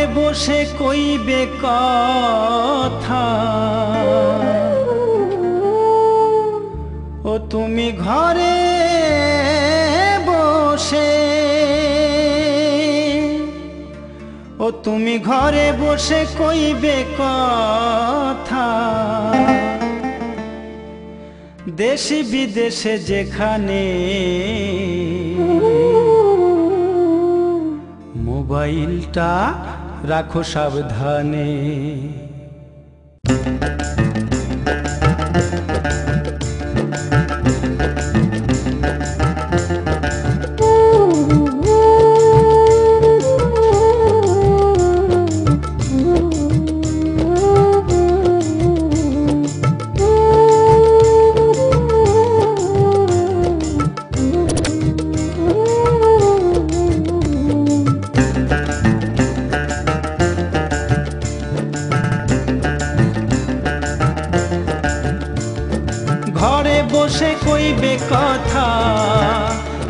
ঘরে বসে কইবে কথা, ও তুমি ঘরে বসে, ও তুমি ঘরে বসে কইবে কথা। দেশে বিদেশে যেখানে মোবাইলটা রাখো সাবধানে। ঘরে বসে কইবে কথা,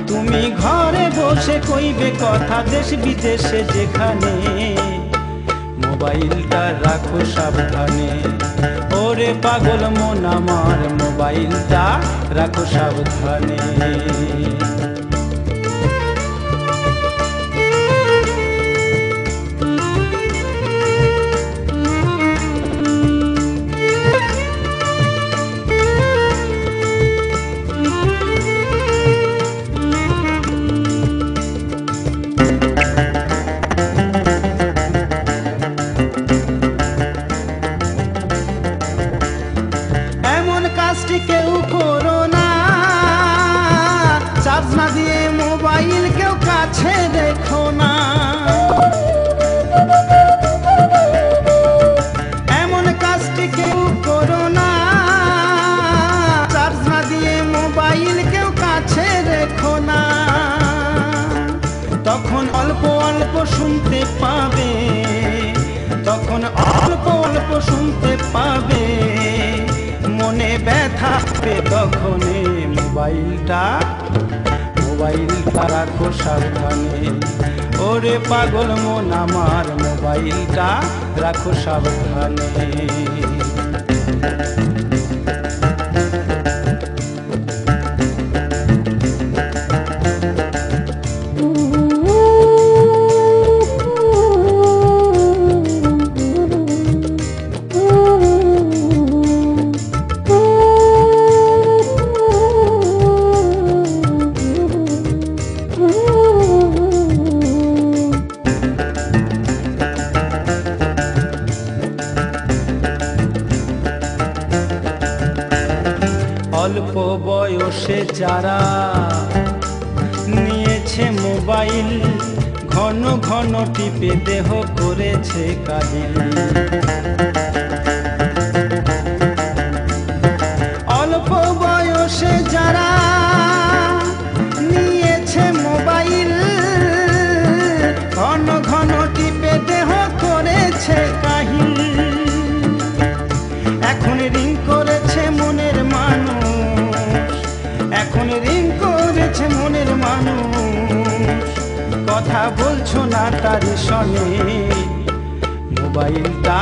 তুমি ঘরে বসে কইবে কথা। দেশ বিদেশে যেখানে মোবাইলটা রাখো সাবধানে। ওরে পাগল মন আমার, মোবাইলটা রাখো সাবধানে। কেউ করো না, চার্জ না দিয়ে মোবাইল কেউ কাছে দেখো না। এমন কাজটি কেউ করো না, চার্জ না দিয়ে মোবাইল কেউ কাছে দেখো না। তখন অল্প অল্প শুনতে পাবে, তখন অল্প অল্প শুনতে পাবে, মনে ব্যথা পে তখনে। মোবাইলটা রাখো সাবধানে। ওরে পাগল মন আমার, মোবাইলটা রাখো সাবধানে। অল্প বয়সে যারা নিয়েছে মোবাইল, ঘন ঘন টিপে দেহ করেছে কাহিল। অল্প বয়সে যারা নিয়েছে মোবাইল, ঘন ঘন টিপে দেহ করেছে কাহিল। এখন রিং করেছে মনের মানুষ, এখন রিং করেছে মনের মানুষ, কথা বলছো না তার সনে। মোবাইলটা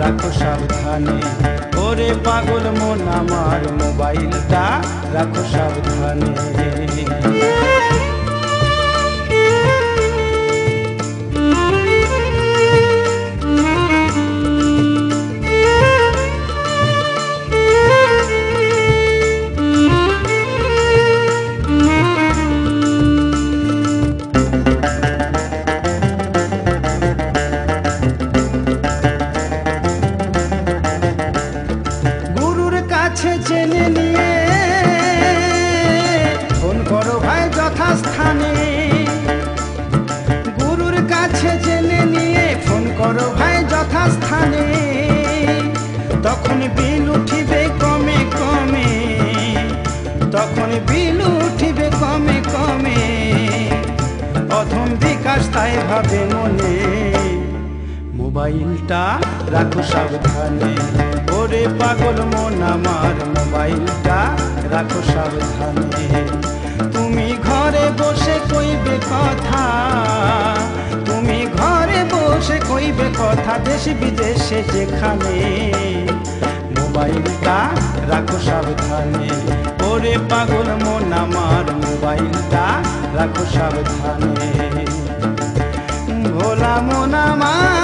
রাখো সাবধানে। ওরে পাগল মন আমার, মোবাইলটা রাখো সাবধানে। জেনে নিয়ে ফোন করো ভাই যথাস্থানে। গুরুর কাছে জেনে নিয়ে ফোন করো ভাই যথাস্থানে। তখন বিল উঠিবে কমে কমে, তখন বিল উঠিবে কমে কমে। অধম বিকাশ তাই ভাবে মনে, মোবাইলটা রাখো সাবধানে। ওরে পাগল মন আমার, মোবাইলটা রাখো সাবধানে। তুমি ঘরে বসে কইবে কথা, তুমি ঘরে বসে কইবে কথা দেশ বিদেশে যেখানে মোবাইলটা রাখো সাবধানে ওরে পাগল মন আমার মোবাইলটা রাখো সাবধানে ভোলা মন আমার